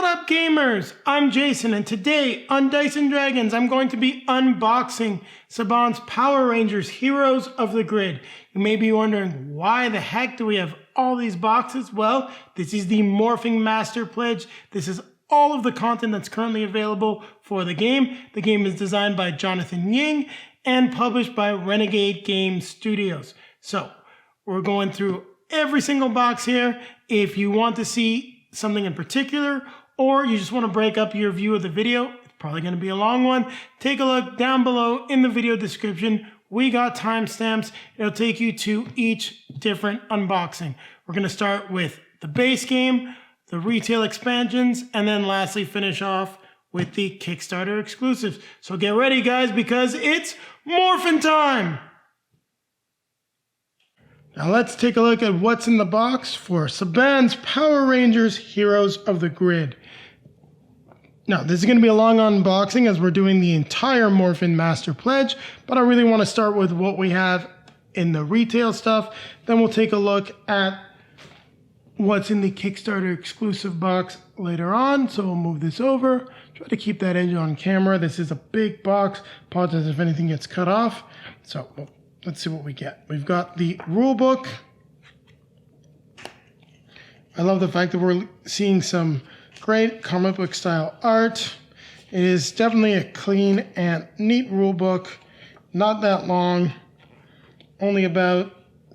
What up, gamers? I'm Jason, and today on Dice & Dragons, I'm going to be unboxing Saban's Power Rangers Heroes of the Grid. You may be wondering, why the heck do we have all these boxes? Well, this is the Morphing Master Pledge. This is all of the content that's currently available for the game. The game is designed by Jonathan Ying and published by Renegade Game Studios. So, we're going through every single box here. If you want to see something in particular, or you just want to break up your view of the video, it's probably going to be a long one, take a look down below in the video description. We got timestamps. It'll take you to each different unboxing. We're going to start with the base game, the retail expansions, and then lastly finish off with the Kickstarter exclusives. So get ready, guys, because it's Morphin time! Now let's take a look at what's in the box for Saban's Power Rangers Heroes of the Grid. Now, this is going to be a long unboxing as we're doing the entire Morphin Master Pledge, but I really want to start with what we have in the retail stuff. Then we'll take a look at what's in the Kickstarter exclusive box later on. So we'll move this over. Try to keep that edge on camera. This is a big box. Apologize if anything gets cut off. So let's see what we get. We've got the rule book. I love the fact that we're seeing some great comic book style art. It is definitely a clean and neat rule book. Not that long, only about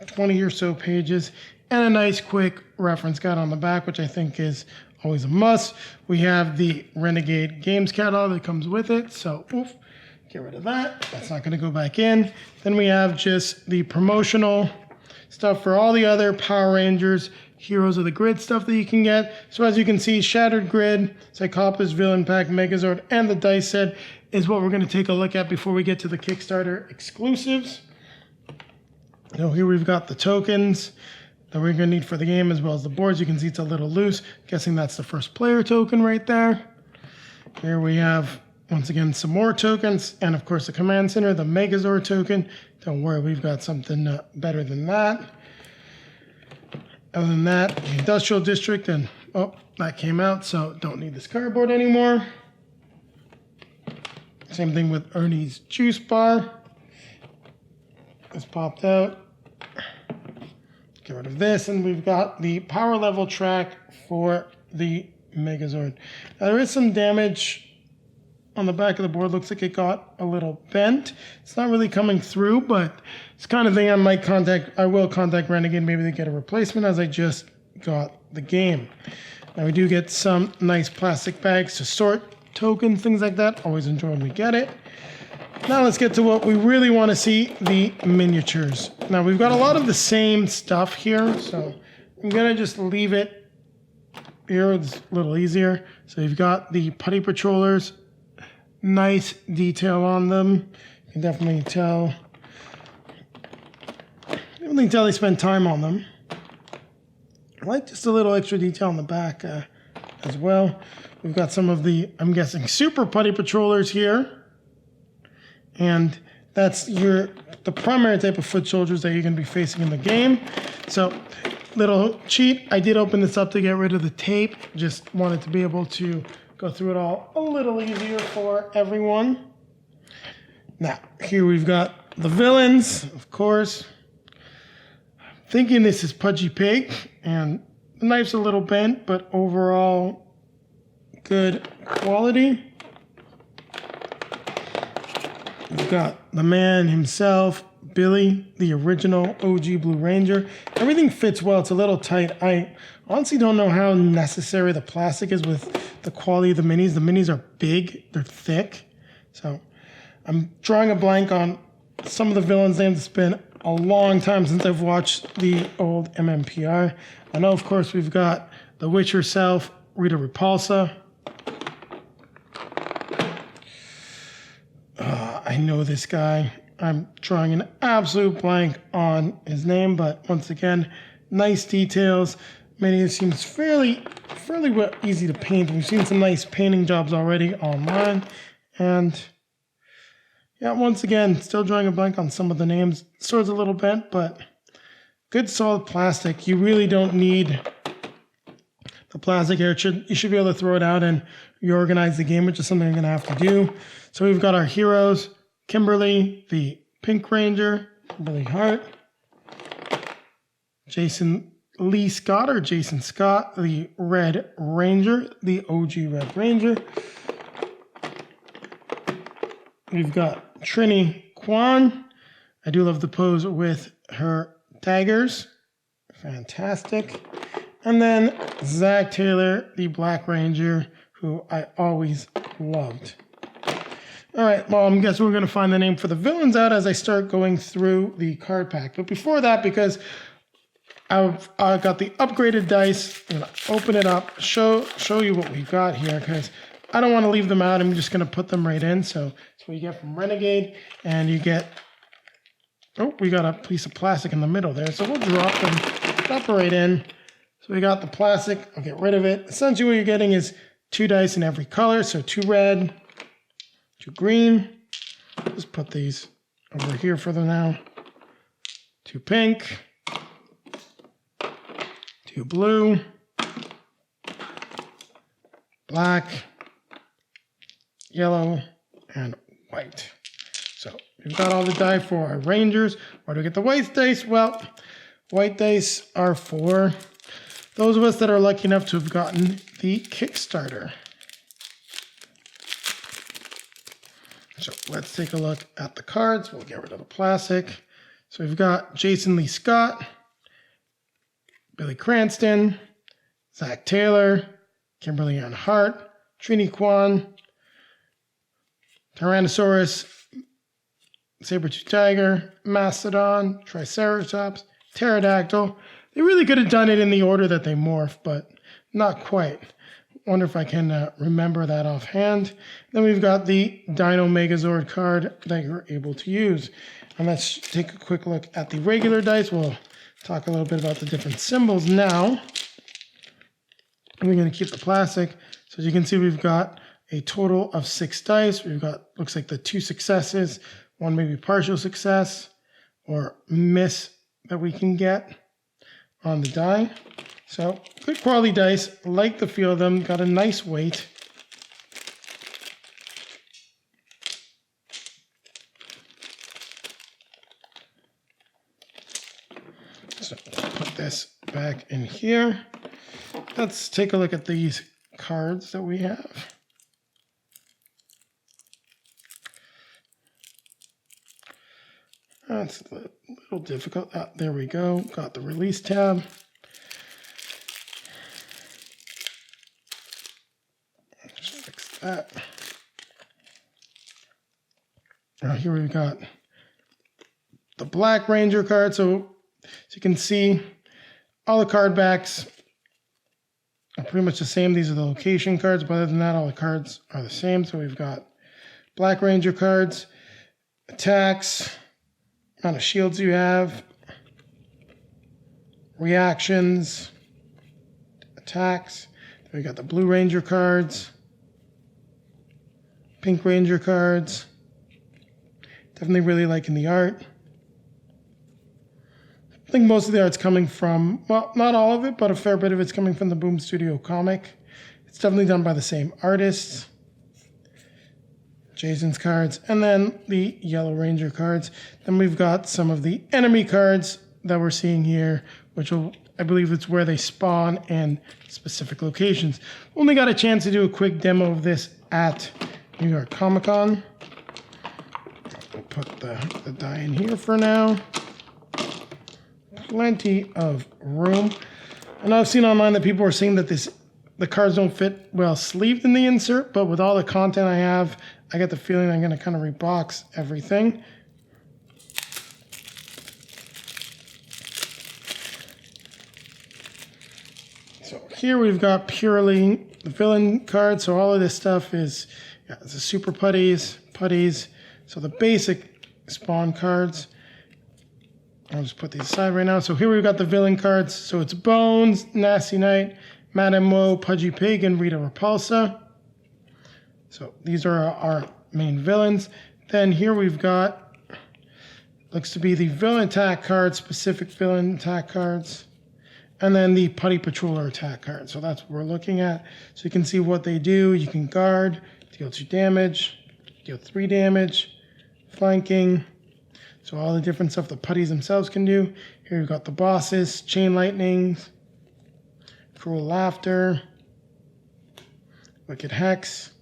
20 or so pages, and a nice quick reference guide on the back, which I think is always a must. We have the Renegade Games catalog that comes with it, so oof. Get rid of that. That's not going to go back in. Then we have just the promotional stuff for all the other Power Rangers Heroes of the Grid stuff that you can get. So as you can see, Shattered Grid, Cyclops, Villain Pack, Megazord, and the dice set is what we're going to take a look at before we get to the Kickstarter exclusives. So here we've got the tokens that we're going to need for the game, as well as the boards. You can see it's a little loose. Guessing that's the first player token right there. Here we have, once again, some more tokens, and of course the Command Center, the Megazord token. Don't worry, we've got something better than that. Other than that, the Industrial District, and oh, that came out, so don't need this cardboard anymore. Same thing with Ernie's Juice Bar. It's popped out. Get rid of this, and we've got the power level track for the Megazord. Now, there is some damage on the back of the board. Looks like it got a little bent. It's not really coming through, but it's the kind of thing I will contact Renegade maybe to get a replacement, as I just got the game. Now we do get some nice plastic bags to sort tokens, things like that. Always enjoy when we get it. Now let's get to what we really want to see, the miniatures. Now we've got a lot of the same stuff here, so I'm gonna just leave it here. It's a little easier. So you've got the Putty Patrollers. Nice detail on them. You can definitely tell. They spend time on them. I like just a little extra detail on the back as well. We've got some of the, I'm guessing, Super Putty Patrollers here. And that's the primary type of foot soldiers that you're going to be facing in the game. So, little cheat. I did open this up to get rid of the tape. Just wanted to be able to go through it all a little easier for everyone. Now, here we've got the villains, of course. Thinking this is Pudgy Pig, and the knife's a little bent, but overall good quality. We've got the man himself, Billy, the original OG Blue Ranger. Everything fits well. It's a little tight. I honestly don't know how necessary the plastic is with the quality of the minis. The minis are big. They're thick. So I'm drawing a blank on some of the villains' names. It's been a long time since I've watched the old MMPR. I know, of course, we've got the witch herself, Rita Repulsa. I know this guy. I'm drawing an absolute blank on his name, but once again, nice details. Many of it seems fairly easy to paint. We've seen some nice painting jobs already online, and yeah, once again, still drawing a blank on some of the names. Sword's a little bent, but good solid plastic. You really don't need the plastic here. You should be able to throw it out and reorganize the game, which is something I'm going to have to do. So we've got our heroes, Kimberly, the Pink Ranger, Kimberly Hart, Jason Lee Scott or Jason Scott, the Red Ranger, the OG Red Ranger. We've got Trini Kwan. I do love the pose with her daggers. Fantastic. And then Zach Taylor, the Black Ranger, who I always loved. All right, well, I'm guessing we're going to find the name for the villains out as I start going through the card pack. But before that, because I got the upgraded dice, I'm going to open it up, show you what we've got here, because I don't want to leave them out. I'm just going to put them right in. So that's what you get from Renegade. And you get, oh, we got a piece of plastic in the middle there. So we'll drop it right in. So we got the plastic. I'll get rid of it. Essentially what you're getting is 2 dice in every color. So 2 red, 2 green. Just put these over here for them now. 2 pink. 2 blue, black, yellow, and white. So we've got all the die for our Rangers. Where do we get the white dice? Well, white dice are for those of us that are lucky enough to have gotten the Kickstarter. So let's take a look at the cards. We'll get rid of the plastic. So we've got Jason Lee Scott, Billy Cranston, Zach Taylor, Kimberly Ann Hart, Trini Kwan, Tyrannosaurus, Saber-tooth Tiger, Mastodon, Triceratops, Pterodactyl. They really could have done it in the order that they morph, but not quite. Wonder if I can remember that offhand. Then we've got the Dino Megazord card that you're able to use. And let's take a quick look at the regular dice. We'll talk a little bit about the different symbols now. And we're going to keep the plastic. So as you can see, we've got a total of 6 dice. We've got, looks like the 2 successes, 1 maybe partial success or miss that we can get on the die. So good quality dice, like the feel of them, got a nice weight. So put this back in here. Let's take a look at these cards that we have. That's a little difficult. There we go. Got the release tab. Just fix that. Now here we've got the Black Ranger card. So as you can see, all the card backs are pretty much the same. These are the location cards, but other than that, all the cards are the same. So we've got Black Ranger cards, attacks, amount of shields you have, reactions, attacks. Then we got the Blue Ranger cards, Pink Ranger cards. Definitely really liking the art. I think most of the art's coming from, well, not all of it, but a fair bit of it's coming from the Boom Studio comic. It's definitely done by the same artists. Jason's cards, and then the Yellow Ranger cards. Then we've got some of the enemy cards that we're seeing here, which will, I believe it's where they spawn in specific locations. Only got a chance to do a quick demo of this at New York Comic Con. We'll put the die in here for now. Plenty of room. I know I've seen online that people are saying that the cards don't fit well sleeved in the insert, but with all the content I have, I get the feeling I'm going to kind of rebox everything. So here we've got purely the villain card. So all of this stuff is, it's the super putties. So the basic spawn cards. I'll just put these aside right now. So here we've got the villain cards. So it's Bones, Nasty Knight, Madame Woe, Pudgy Pig, and Rita Repulsa. So these are our main villains. Then here we've got, looks to be the villain attack cards, specific villain attack cards. And then the Putty Patroller attack card. So that's what we're looking at. So you can see what they do. You can guard, deal 2 damage, deal 3 damage, flanking. So all the different stuff the putties themselves can do. Here we've got the bosses, Chain Lightnings, Cruel Laughter, Wicked Hex,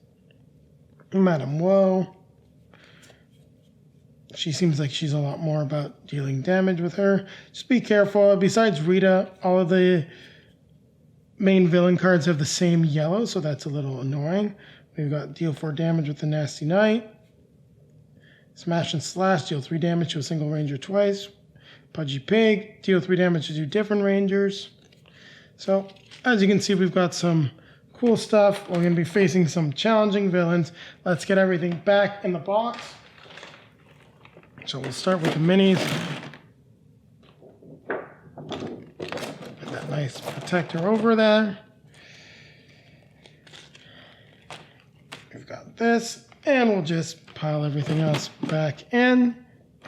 Madame Woe. She seems like she's a lot more about dealing damage with her. Just be careful. Besides Rita, all of the main villain cards have the same yellow, so that's a little annoying. We've got deal 4 damage with the Nasty Knight. Smash and Slash, deal 3 damage to a single ranger twice. Pudgy Pig, deal 3 damage to 2 different rangers. So, as you can see, we've got some cool stuff. We're going to be facing some challenging villains. Let's get everything back in the box. So we'll start with the minis. Put that nice protector over there. We've got this, and we'll just pile everything else back in,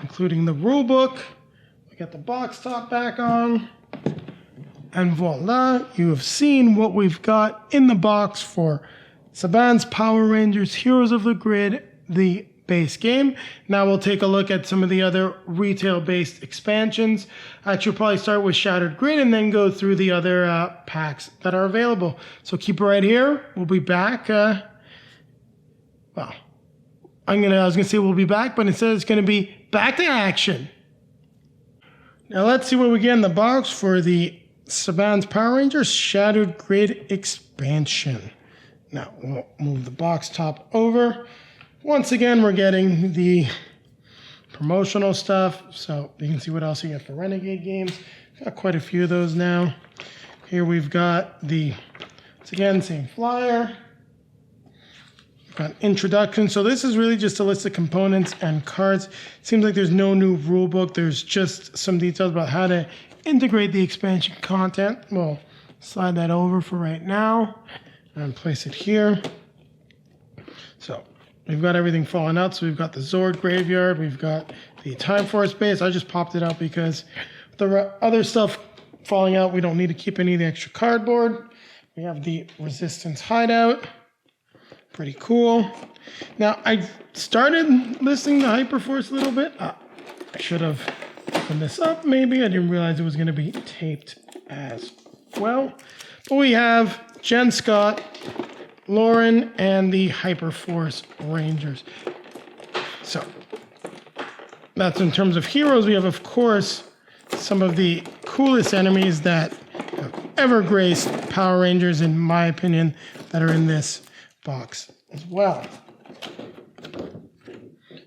including the rule book. We get the box top back on. And voila, you have seen what we've got in the box for Saban's Power Rangers Heroes of the Grid, the base game. Now we'll take a look at some of the other retail-based expansions. Actually, we'll probably start with Shattered Grid and then go through the other packs that are available. So keep it right here. We'll be back. I was gonna say we'll be back, but instead it's gonna be back to action. Now let's see what we get in the box for the Saban's Power Rangers Shattered Grid expansion. Now we'll move the box top over. Once again, we're getting the promotional stuff, so you can see what else you get for Renegade Games. Got quite a few of those now. Here we've got the, once again, same flyer. We've got introduction. So this is really just a list of components and cards. Seems like there's no new rule book. There's just some details about how to integrate the expansion content. We'll slide that over for right now and place it here. So we've got everything falling out. So we've got the Zord Graveyard. We've got the Time Force base. I just popped it out because the other stuff falling out, we don't need to keep any of the extra cardboard. We have the Resistance Hideout. Pretty cool. Now, I started listening to Hyperforce a little bit. I should have opened this up maybe. I didn't realize it was going to be taped as well. But we have Jen Scott, Lauren, and the Hyperforce Rangers. So that's in terms of heroes. We have, of course, some of the coolest enemies that have ever graced Power Rangers, in my opinion, that are in this box as well.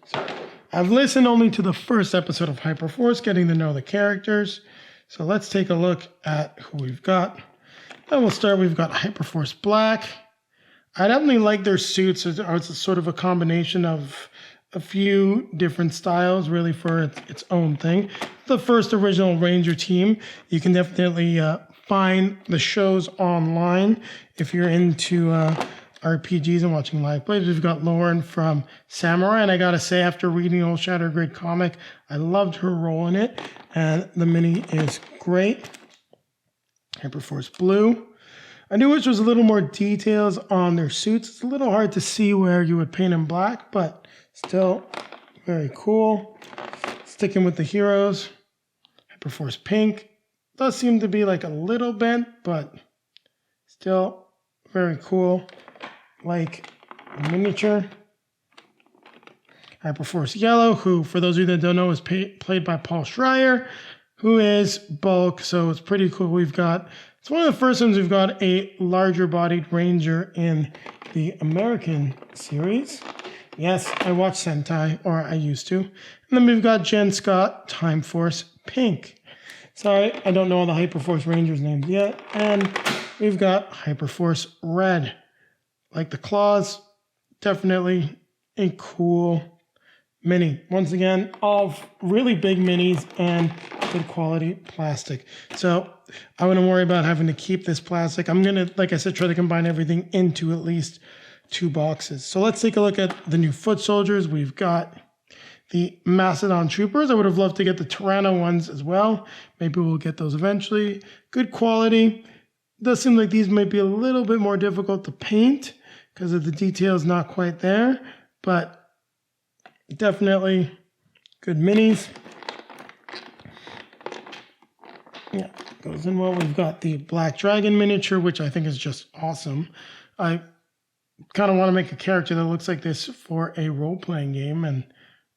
So I've listened only to the first episode of Hyperforce, getting to know the characters. So let's take a look at who we've got. And we'll start, we've got Hyperforce Black. I definitely like their suits. It's sort of a combination of a few different styles, really, for its own thing. The first original Ranger team. You can definitely find the shows online if you're into RPGs and watching live plays. We've got Lauren from Samurai, and I gotta say, after reading the old Shattered Grid comic, I loved her role in it, and the mini is great. Hyperforce Blue. I knew which was a little more details on their suits. It's a little hard to see where you would paint them black, but still very cool. Sticking with the heroes. Hyperforce Pink. Does seem to be like a little bent, but still very cool. Like miniature. Hyperforce Yellow, who, for those of you that don't know, is played by Paul Schreier, who is bulk, so it's pretty cool. It's one of the first times we've got a larger bodied Ranger in the American series. Yes, I watch Sentai, or I used to. And then we've got Jen Scott, Time Force Pink. Sorry, I don't know all the Hyperforce Rangers names yet. And we've got Hyperforce Red. Like the claws, definitely a cool mini. Once again, all really big minis and good quality plastic. So I wouldn't worry about having to keep this plastic. I'm going to, like I said, try to combine everything into at least 2 boxes. So let's take a look at the new foot soldiers. We've got the Mastodon Troopers. I would have loved to get the Tyranno ones as well. Maybe we'll get those eventually. Good quality. Does seem like these might be a little bit more difficult to paint because of the details not quite there, but definitely good minis. Yeah, goes in well. We've got the Black Dragon miniature, which I think is just awesome. I kind of want to make a character that looks like this for a role-playing game and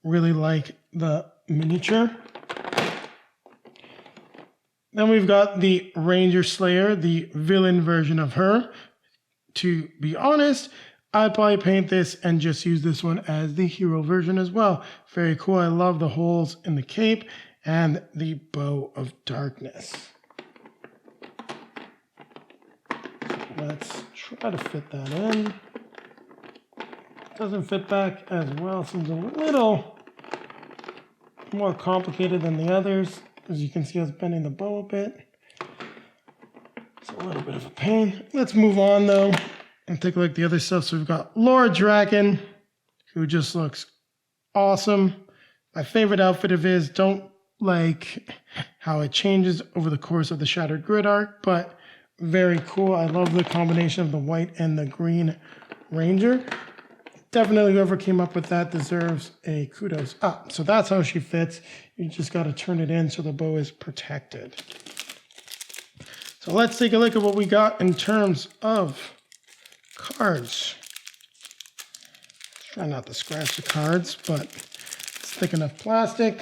really like the miniature. Then we've got the Ranger Slayer, the villain version of her. To be honest, I'd probably paint this and just use this one as the hero version as well. Very cool. I love the holes in the cape and the Bow of Darkness. Let's try to fit that in. Doesn't fit back as well. Seems a little more complicated than the others. As you can see, I was bending the bow a bit. It's a little bit of a pain. Let's move on though and take a look at the other stuff. So we've got Lord Draken, who just looks awesome. My favorite outfit of his. Don't like how it changes over the course of the Shattered Grid arc, but very cool. I love the combination of the white and the green Ranger. Definitely whoever came up with that deserves a kudos. So that's how she fits. You just got to turn it in so the bow is protected. So let's take a look at what we got in terms of cards. Try not to scratch the cards, but it's thick enough plastic.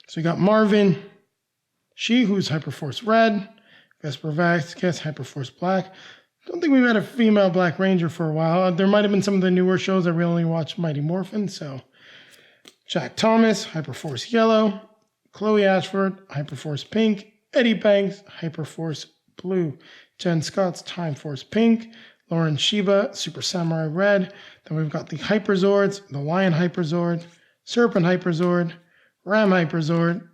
So we got Morphin, who's Hyperforce Red, Vesper Vasquez, Hyperforce Black. Don't think we've had a female Black Ranger for a while. There might have been some of the newer shows that we only watched Mighty Morphin. So Jack Thomas, Hyperforce Yellow, Chloe Ashford, Hyperforce Pink, Eddie Banks, Hyperforce Blue, Jen Scott's Time Force Pink, Lauren Shiba, Super Samurai Red. Then we've got the Hyperzords, the Lion Hyperzord, Serpent Hyperzord, Ram Hyperzord,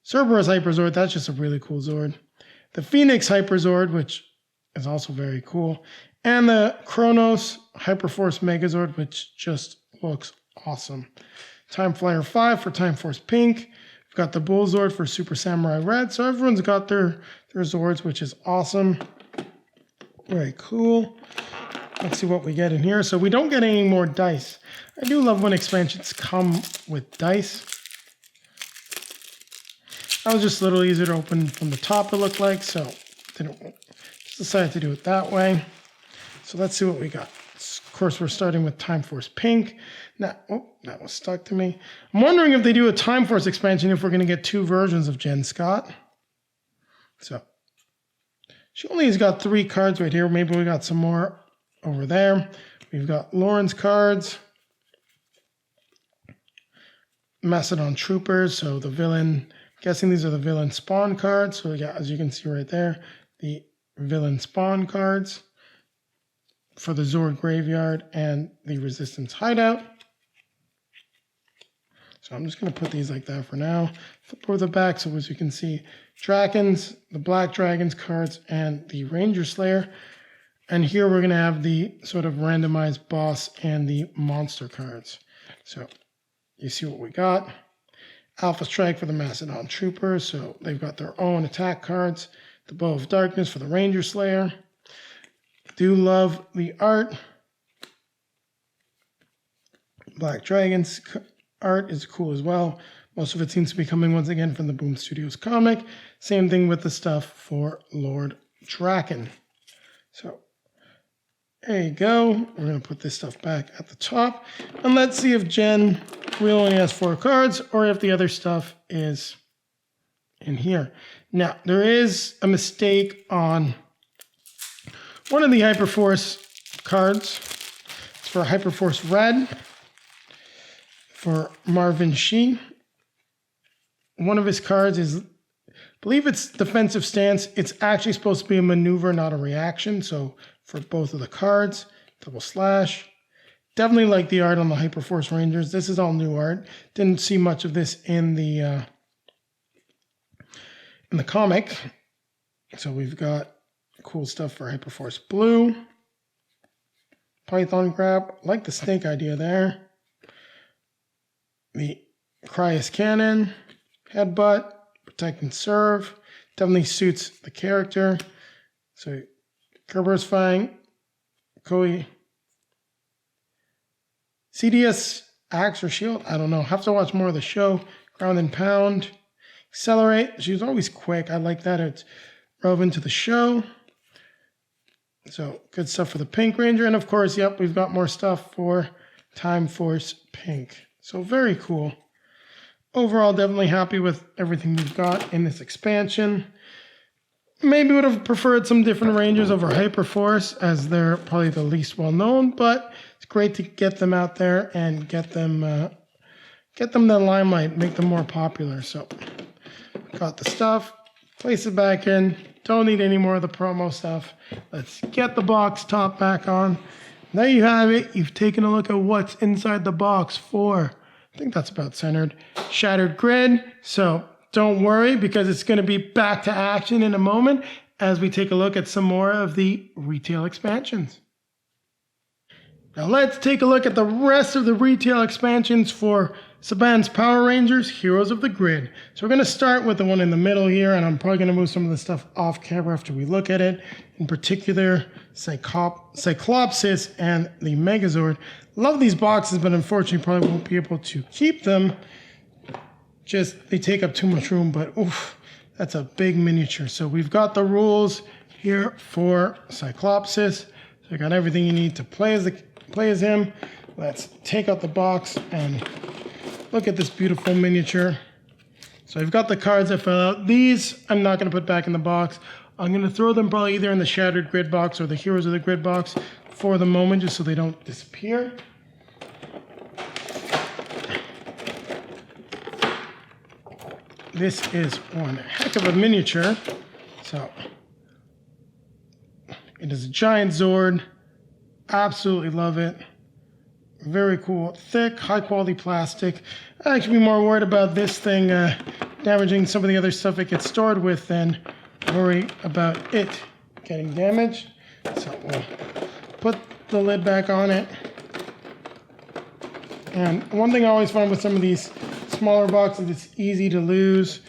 Cerberus Hyperzord, that's just a really cool Zord. The Phoenix Hyperzord, which is also very cool. And the Kronos Hyperforce Megazord, which just looks awesome. Time Flyer 5 for Time Force Pink. We've got the Bullzord for Super Samurai Red. So everyone's got their Zords, which is awesome. Very cool. Let's see what we get in here. So we don't get any more dice. I do love when expansions come with dice. That was just a little easier to open from the top, it looked like, so just decided to do it that way. So let's see what we got. Of course, we're starting with Time Force Pink. Now, that was stuck to me. I'm wondering if they do a Time Force expansion, if we're going to get two versions of Jen Scott. So she only has got 3 cards right here. Maybe we got some more over there. We've got Lauren's cards. Mastodon Troopers, so the villain. Guessing these are the villain spawn cards. So yeah, as you can see right there, the villain spawn cards for the Zord Graveyard and the Resistance Hideout. So I'm just going to put these like that for now. Flip over the back, so as you can see, Dragons, the Black Dragons cards, and the Ranger Slayer. And here we're going to have the sort of randomized boss and the monster cards. So you see what we got. Alpha Strike for the Mastodon Troopers, so they've got their own attack cards. The Bow of Darkness for the Ranger Slayer. Do love the art. Black Dragons art is cool as well. Most of it seems to be coming once again from the Boom Studios comic. Same thing with the stuff for Lord Draken. So there you go. We're going to put this stuff back at the top. And let's see if Jen really only has 4 cards or if the other stuff is in here. Now, there is a mistake on one of the Hyperforce cards. It's for Hyperforce Red for Marvin Shee. One of his cards is, I believe it's defensive stance. It's actually supposed to be a maneuver, not a reaction. So for both of the cards, double slash. Definitely like the art on the Hyperforce Rangers. This is all new art. Didn't see much of this in the comic. So we've got cool stuff for Hyperforce Blue. Python Grab. Like the snake idea there. the Cryus Cannon, Headbutt, Protect and Serve. Definitely suits the character. So Kerberos Fang, Koi. CDS Axe or Shield? I don't know. Have to watch more of the show. Ground and Pound. Accelerate. She's always quick. I like that. It's relevant to the show. So good stuff for the Pink Ranger. And of course, yep, we've got more stuff for Time Force Pink. So very cool. Overall, definitely happy with everything we've got in this expansion. Maybe would have preferred some different Rangers over Hyperforce, as they're probably the least well known, but it's great to get them out there and get them the limelight, make them more popular. So got the stuff, place it back in. Don't need any more of the promo stuff. Let's get the box top back on. There you have it. You've taken a look at what's inside the box for, I think that's about centered, Shattered Grid. So don't worry, because it's going to be back to action in a moment as we take a look at some more of the retail expansions. Now let's take a look at the rest of the retail expansions for Saban's Power Rangers, Heroes of the Grid. So we're going to start with the one in the middle here, and I'm probably going to move some of the stuff off camera after we look at it. In particular, Cyclopsis and the Megazord. Love these boxes, but unfortunately probably won't be able to keep them. Just, they take up too much room, but oof, that's a big miniature. So we've got the rules here for Cyclopsis. So I got everything you need to play as him. Let's take out the box and look at this beautiful miniature. So I've got the cards I fell out. These I'm not going to put back in the box. I'm going to throw them probably either in the Shattered Grid box or the Heroes of the Grid box for the moment, just so they don't disappear. This is one heck of a miniature. So it is a giant Zord. Absolutely love it. Very cool. Thick, high quality plastic. I'd actually be more worried about this thing damaging some of the other stuff it gets stored with than worry about it getting damaged. So we'll put the lid back on it. And one thing I always find with some of these smaller boxes, it's easy to lose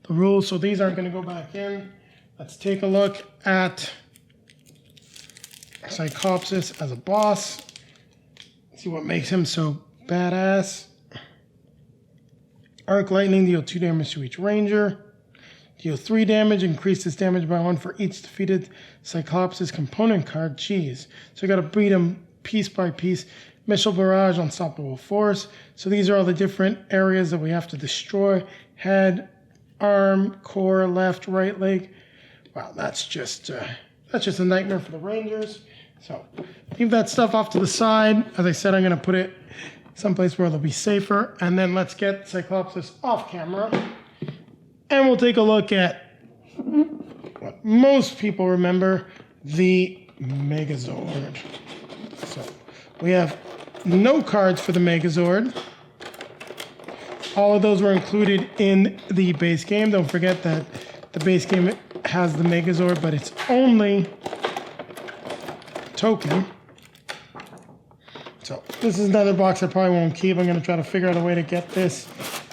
the rules, so these aren't going to go back in. Let's take a look at Cyclopsis as a boss. See what makes him so badass. Arc Lightning, deal 2 damage to each Ranger. Deal 3 damage, increase this damage by 1 for each defeated Cyclopsis component card. Jeez. So you got to beat him piece by piece. Missile Barrage, Unstoppable Force. So these are all the different areas that we have to destroy. Head, arm, core, left, right leg. Wow, that's just a nightmare for the Rangers. So leave that stuff off to the side. As I said, I'm going to put it someplace where they'll be safer. And then let's get Cyclopsis off camera. And we'll take a look at what most people remember, the Megazord. So we have no cards for the Megazord. All of those were included in the base game. Don't forget that the base game has the Megazord, but it's only token. So this is another box I probably won't keep. I'm going to try to figure out a way to get this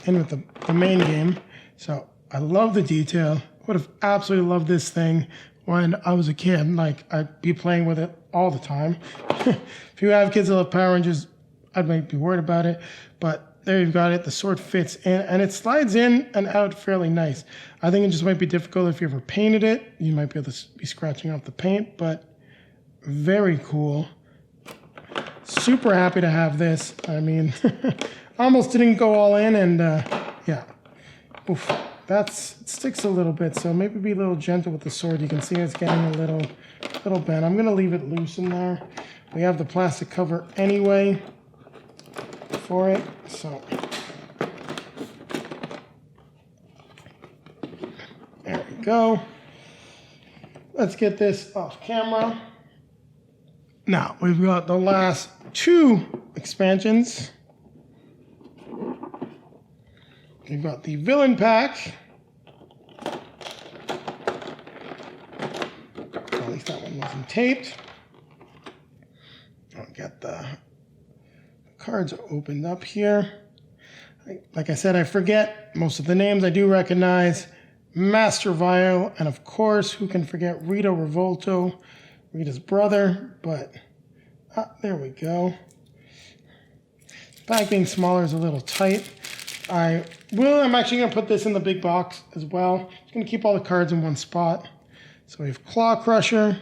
in with the main game. So I love the detail. Would have absolutely loved this thing when I was a kid. Like, I'd be playing with it all the time. If you have kids that love Power Rangers, I might be worried about it. But there you've got it. The sword fits in, and it slides in and out fairly nice. I think it just might be difficult if you ever painted it. You might be able to be scratching off the paint, but very cool. Super happy to have this. I mean, almost didn't go all in, and yeah. Oof. It sticks a little bit, so maybe be a little gentle with the sword. You can see it's getting a little bent. I'm going to leave it loose in there. We have the plastic cover anyway for it, so there we go. Let's get this off camera. Now, we've got the last 2 expansions. We've got the Villain Pack. At least that one wasn't taped. I'll get the cards opened up here. Like I said, I forget most of the names. I do recognize Master Vile, and of course, who can forget Rita Revolto, Rita's brother, but there we go. Bag being smaller is a little tight. I'm actually going to put this in the big box as well. Just going to keep all the cards in one spot. So we have Claw Crusher.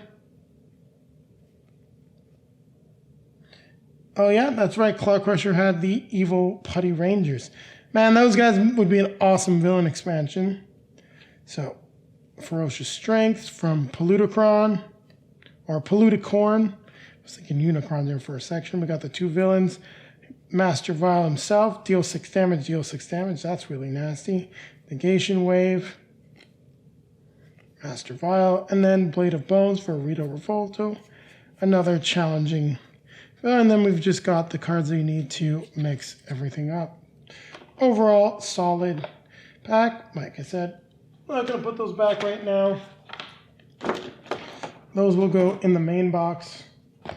Oh yeah, that's right. Claw Crusher had the evil Putty Rangers. Man, those guys would be an awesome villain expansion. So, Ferocious Strength from Polluticron, or Poluticorn. I was thinking Unicron there for a section. We got the two villains. Master Vile himself, deal 6 damage, deal 6 damage. That's really nasty. Negation Wave. Master Vile. And then Blade of Bones for Rita Revolto. Another challenging. And then we've just got the cards that you need to mix everything up. Overall, solid pack. Like I said, I'm not going to put those back right now. Those will go in the main box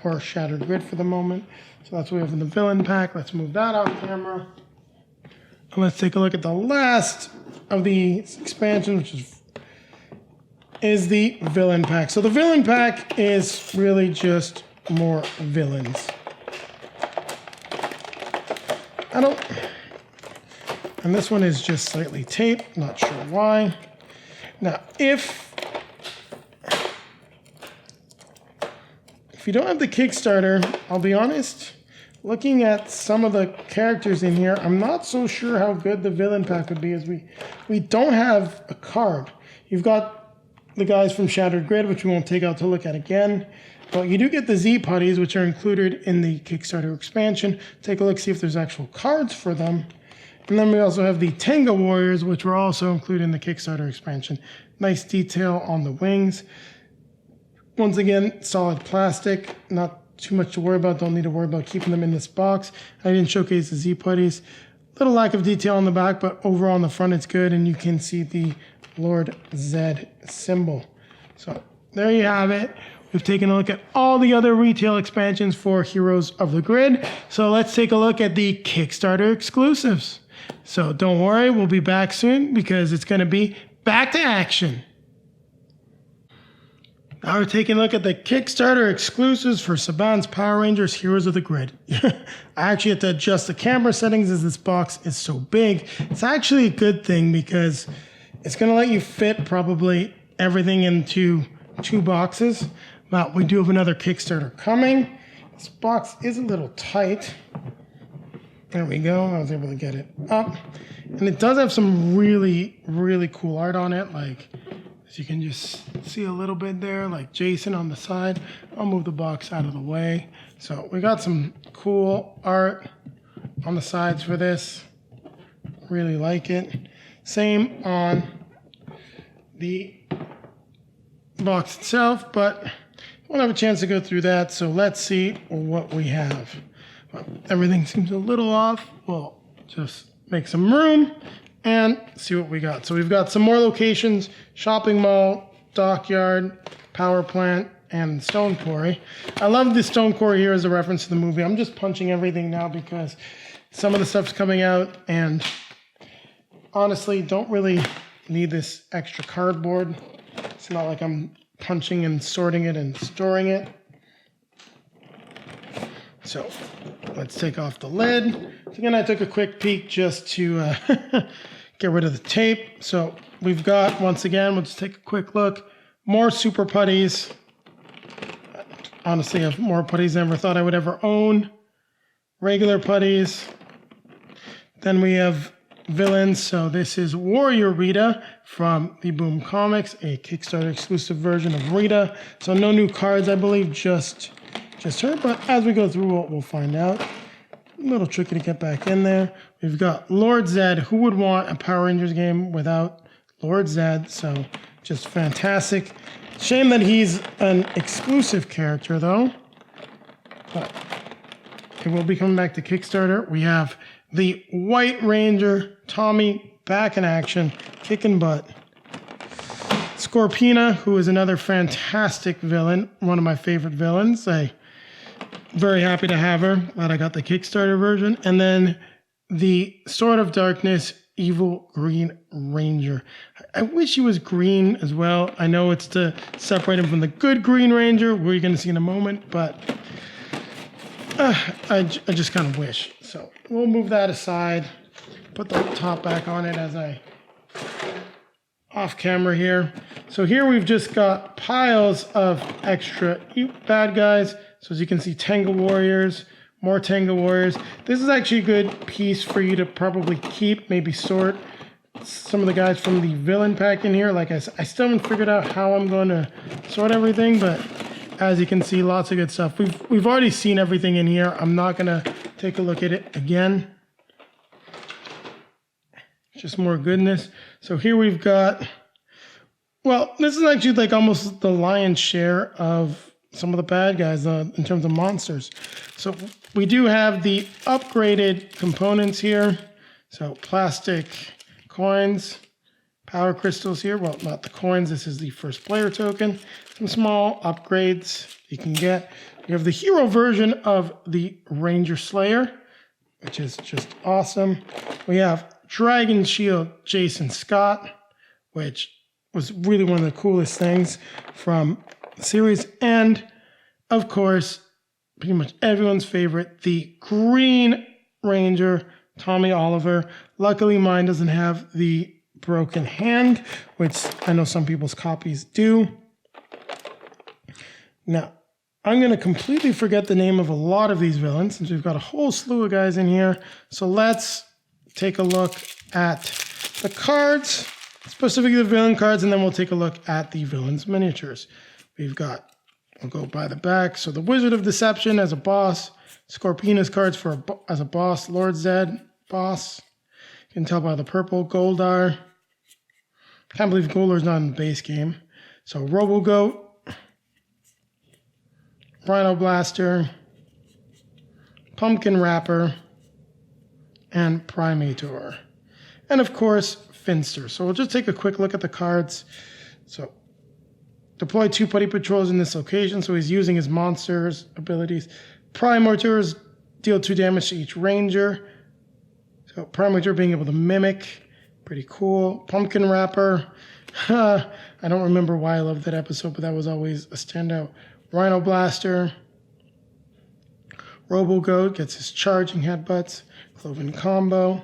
or Shattered Grid for the moment. So that's what we have in the villain pack. Let's move that off camera. And let's take a look at the last of the expansions, which is the villain pack. So the villain pack is really just more villains. And this one is just slightly taped, not sure why. Now, if you don't have the Kickstarter, I'll be honest, looking at some of the characters in here, I'm not so sure how good the villain pack would be, as we don't have a card. You've got the guys from Shattered Grid, which we won't take out to look at again. But you do get the Z Putties, which are included in the Kickstarter expansion. Take a look, see if there's actual cards for them. And then we also have the Tenga Warriors, which were also included in the Kickstarter expansion. Nice detail on the wings. Once again, solid plastic. Not too much to worry about. Don't need to worry about keeping them in this box. I didn't showcase the Z Putties. Little lack of detail on the back, but overall on the front it's good. And you can see the Lord Zed symbol. So there you have it. We've taken a look at all the other retail expansions for Heroes of the Grid. So let's take a look at the Kickstarter exclusives. So don't worry, we'll be back soon because it's going to be back to action. Now we're taking a look at the Kickstarter exclusives for Saban's Power Rangers Heroes of the Grid. I actually had to adjust the camera settings as this box is so big. It's actually a good thing because it's going to let you fit probably everything into 2 boxes. But we do have another Kickstarter coming. This box is a little tight. There we go. I was able to get it up. And it does have some really, really cool art on it. Like, as you can just see a little bit there, like Jason on the side. I'll move the box out of the way. So we got some cool art on the sides for this. Really like it. Same on the box itself, but won't have a chance to go through that, so let's see what we have. Well, everything seems a little off. We'll just make some room and see what we got. So we've got some more locations: shopping mall, dockyard, power plant, and stone quarry. I love the stone quarry here as a reference to the movie. I'm just punching everything now because some of the stuff's coming out, and honestly, don't really need this extra cardboard. It's not like I'm punching and sorting it and storing it. So let's take off the lid. So again, I took a quick peek just to get rid of the tape. So we've got, once again, we'll just take a quick look. More Super Putties. Honestly, I have more putties than I ever thought I would ever own. Regular putties. Then we have villains. So this is Warrior Rita from the Boom Comics, a Kickstarter exclusive version of Rita. So no new cards, I believe, just her. But as we go through, we'll find out. A little tricky to get back in there. We've got Lord Zed. Who would want a Power Rangers game without Lord Zed? So just fantastic. Shame that he's an exclusive character, though. But it will be coming back to Kickstarter. We have the White Ranger, Tommy, back in action, kicking butt. Scorpina, who is another fantastic villain, one of my favorite villains. I'm very happy to have her. Glad I got the Kickstarter version. And then the Sword of Darkness Evil Green Ranger. I wish he was green as well. I know it's to separate him from the good Green Ranger, who you're going to see in a moment, but I just kind of wish. So we'll move that aside, put the top back on it as I off camera here. So here we've just got piles of extra bad guys. So as you can see, Tenga Warriors, more Tenga Warriors. This is actually a good piece for you to probably keep, maybe sort some of the guys from the villain pack in here. Like I said, I still haven't figured out how I'm going to sort everything, but as you can see, lots of good stuff. We've already seen everything in here. I'm not going to take a look at it again. Just more goodness. So here we've got, well, this is actually like almost the lion's share of some of the bad guys in terms of monsters. So we do have the upgraded components here. So plastic coins, power crystals here. Well, not the coins. This is the first player token. Some small upgrades you can get. We have the hero version of the Ranger Slayer, which is just awesome. We have Dragon Shield Jason Scott, which was really one of the coolest things from the series. And, of course, pretty much everyone's favorite, the Green Ranger, Tommy Oliver. Luckily, mine doesn't have the broken hand, which I know some people's copies do. Now, I'm going to completely forget the name of a lot of these villains, since we've got a whole slew of guys in here. So let's take a look at the cards, specifically the villain cards, and then we'll take a look at the villains miniatures. We've got, we'll go by the back. So the Wizard of Deception as a boss, Scorpina's cards as a boss, Lord Zed, boss. You can tell by the purple, Goldar. Can't believe Goldar's not in the base game. So Robo-Goat, Rhino Blaster, Pumpkin Wrapper, and Primator. And of course, Finster. So we'll just take a quick look at the cards. So deploy 2 Putty Patrols in this location. So he's using his monsters abilities. Primators deal 2 damage to each ranger. So Primator being able to mimic. Pretty cool. Pumpkin Wrapper. I don't remember why I loved that episode, but that was always a standout. Rhino Blaster. Robo-Goat gets his charging headbutts. Cloven Combo.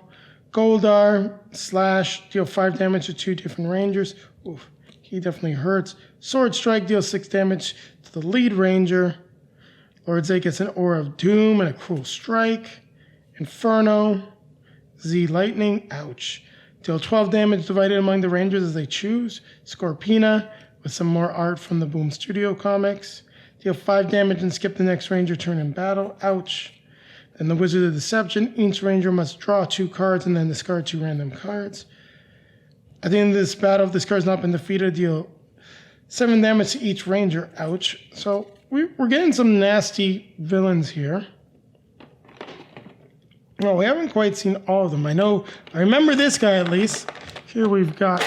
Goldar, slash, deal 5 damage to 2 different rangers. Oof, he definitely hurts. Sword Strike deals 6 damage to the lead ranger. Lord Zed gets an Aura of Doom and a Cruel Strike. Inferno. Z Lightning, ouch. Deal 12 damage divided among the rangers as they choose. Scorpina, with some more art from the Boom Studio comics. Deal 5 damage and skip the next ranger turn in battle, ouch. And the Wizard of Deception, each ranger must draw 2 cards and then discard 2 random cards. At the end of this battle, if this card's not been defeated, deal 7 damage to each ranger, ouch. So we're getting some nasty villains here. Well, we haven't quite seen all of them. I remember this guy at least. Here we've got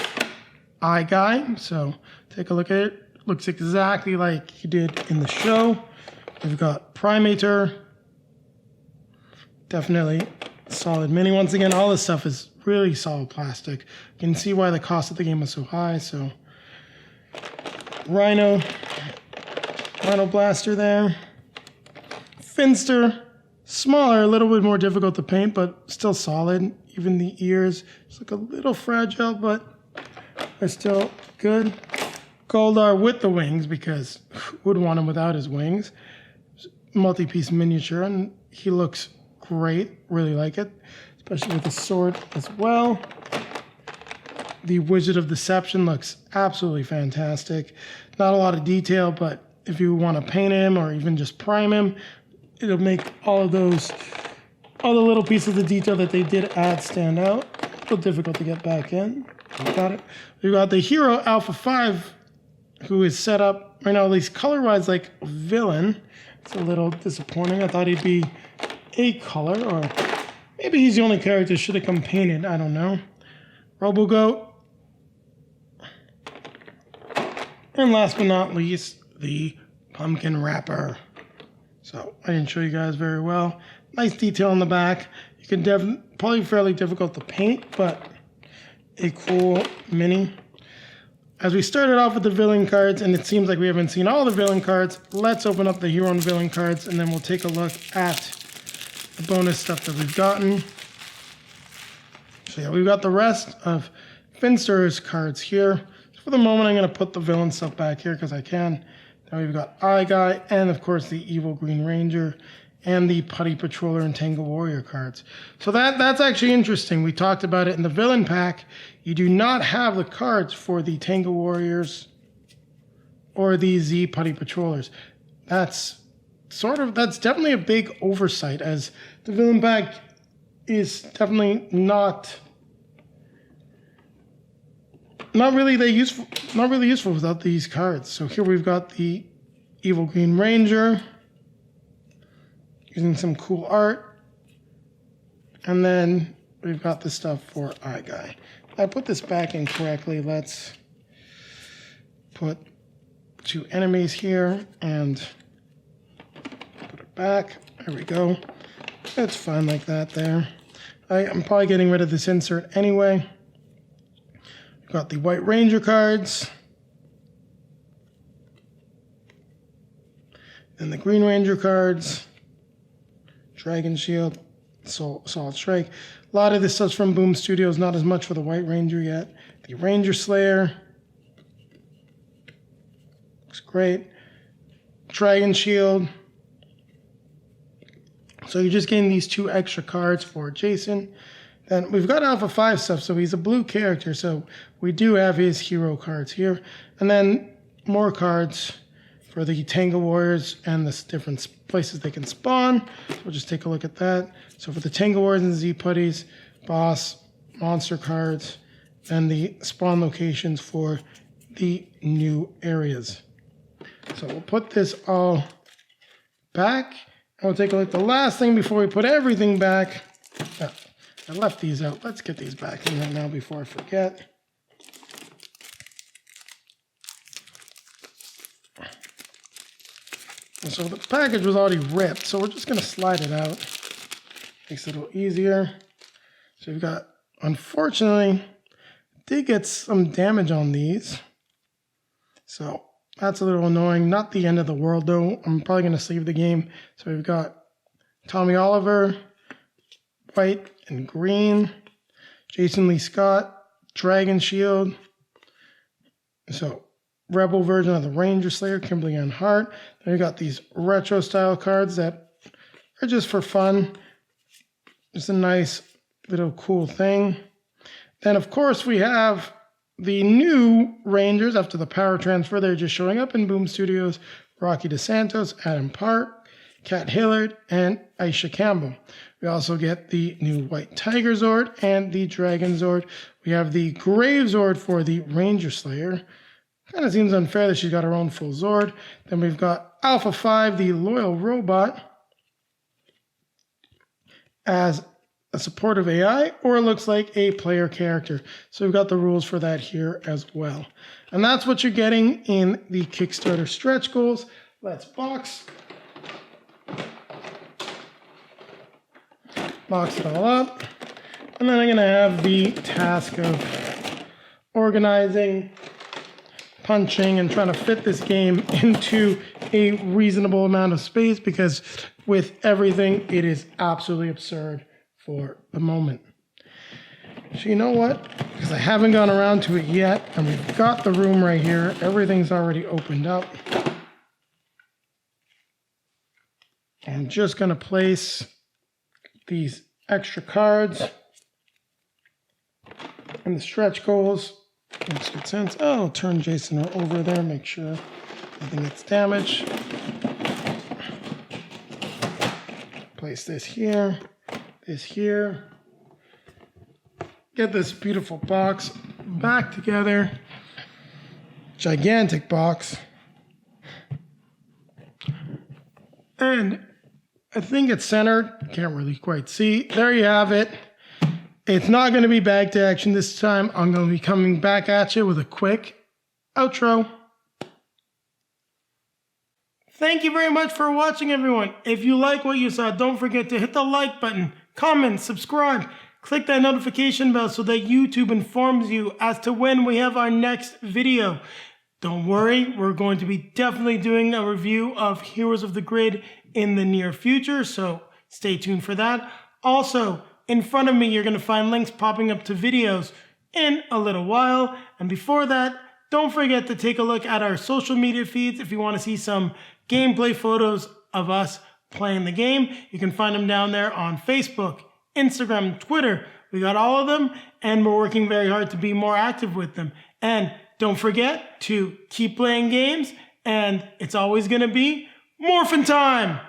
Eye Guy, so take a look at it. Looks exactly like he did in the show. We've got Primator. Definitely solid mini. Once again, all this stuff is really solid plastic. You can see why the cost of the game was so high. So Rhino Blaster there. Finster, smaller, a little bit more difficult to paint, but still solid. Even the ears, just look a little fragile, but they're still good. Goldar with the wings, because who would want him without his wings? Multi-piece miniature, and he looks great. Really like it, especially with the sword as well. The Wizard of Deception looks absolutely fantastic. Not a lot of detail, but if you want to paint him or even just prime him, it'll make all the little pieces of detail that they did add stand out. A little difficult to get back in. Got it. We've got the Hero Alpha 5, who is set up right now, at least color-wise, like a villain. It's a little disappointing. I thought he'd be a color, or maybe he's the only character should have come painted. I don't know. Robo-Goat. And last but not least, the Pumpkin Wrapper. So I didn't show you guys very well. Nice detail on the back. You can probably fairly difficult to paint, but a cool mini. As we started off with the villain cards, and it seems like we haven't seen all the villain cards, let's open up the hero and villain cards, and then we'll take a look at the bonus stuff that we've gotten. So yeah, we've got the rest of Finster's cards here. So for the moment, I'm going to put the villain stuff back here because I can. Then we've got Eye Guy, and of course the Evil Green Ranger, and the Putty Patroller and Tangle Warrior cards. So that's actually interesting. We talked about it in the villain pack. You do not have the cards for the Tangle Warriors or the Z Putty Patrollers. That's definitely a big oversight, as the villain pack is definitely not really useful without these cards. So here we've got the Evil Green Ranger, using some cool art. And then we've got the stuff for Eye Guy. I put this back in correctly. Let's put 2 enemies here and put it back. There we go. It's fine like that there. I'm probably getting rid of this insert anyway. We've got the White Ranger cards. Then the Green Ranger cards. Dragon Shield, Solid Strike. A lot of this stuff's from Boom Studios, not as much for the White Ranger yet. The Ranger Slayer. Looks great. Dragon Shield. So you're just getting these 2 extra cards for Jason. Then we've got Alpha 5 stuff, so he's a blue character, so we do have his hero cards here. And then more cards for the Tangle Warriors and the different places they can spawn. So we'll just take a look at that. So for the Tangle Warriors and Z Putties, boss, monster cards, and the spawn locations for the new areas. So we'll put this all back. And we'll take a look at the last thing before we put everything back. I left these out. Let's get these back in right now before I forget. And so the package was already ripped, so we're just going to slide it out. Makes it a little easier. So we've got, unfortunately, did get some damage on these. So that's a little annoying. Not the end of the world, though. I'm probably going to save the game. So we've got Tommy Oliver, white and green, Jason Lee Scott, Dragon Shield. So Rebel version of the Ranger Slayer, Kimberly Ann Hart. Then we got these retro style cards that are just for fun. Just a nice little cool thing. Then of course we have the new Rangers after the power transfer. They're just showing up in Boom Studios. Rocky DeSantos, Adam Park, Kat Hillard, and Aisha Campbell. We also get the new White Tiger Zord and the Dragon Zord. We have the Grave Zord for the Ranger Slayer. Kind of seems unfair that she's got her own full Zord. Then we've got Alpha 5, the Loyal Robot, as a supportive AI, or it looks like a player character. So we've got the rules for that here as well. And that's what you're getting in the Kickstarter stretch goals. Let's box it all up. And then I'm going to have the task of organizing, punching, and trying to fit this game into a reasonable amount of space, because with everything, it is absolutely absurd for the moment. So you know what? Because I haven't gone around to it yet, and we've got the room right here. Everything's already opened up. I'm just going to place these extra cards and the stretch goals. Makes good sense. Oh, I'll turn Jason over there, make sure nothing gets damaged. Place this here, this here. Get this beautiful box back together. Gigantic box. And I think it's centered. Can't really quite see. There you have it. It's not going to be back to action this time. I'm going to be coming back at you with a quick outro. Thank you very much for watching, everyone. If you like what you saw, don't forget to hit the like button, comment, subscribe, click that notification bell so that YouTube informs you as to when we have our next video. Don't worry, we're going to be definitely doing a review of Heroes of the Grid in the near future, so stay tuned for that. Also, in front of me, you're going to find links popping up to videos in a little while. And before that, don't forget to take a look at our social media feeds if you want to see some gameplay photos of us playing the game. You can find them down there on Facebook, Instagram, Twitter. We got all of them, and we're working very hard to be more active with them. And don't forget to keep playing games, and it's always going to be Morphin time!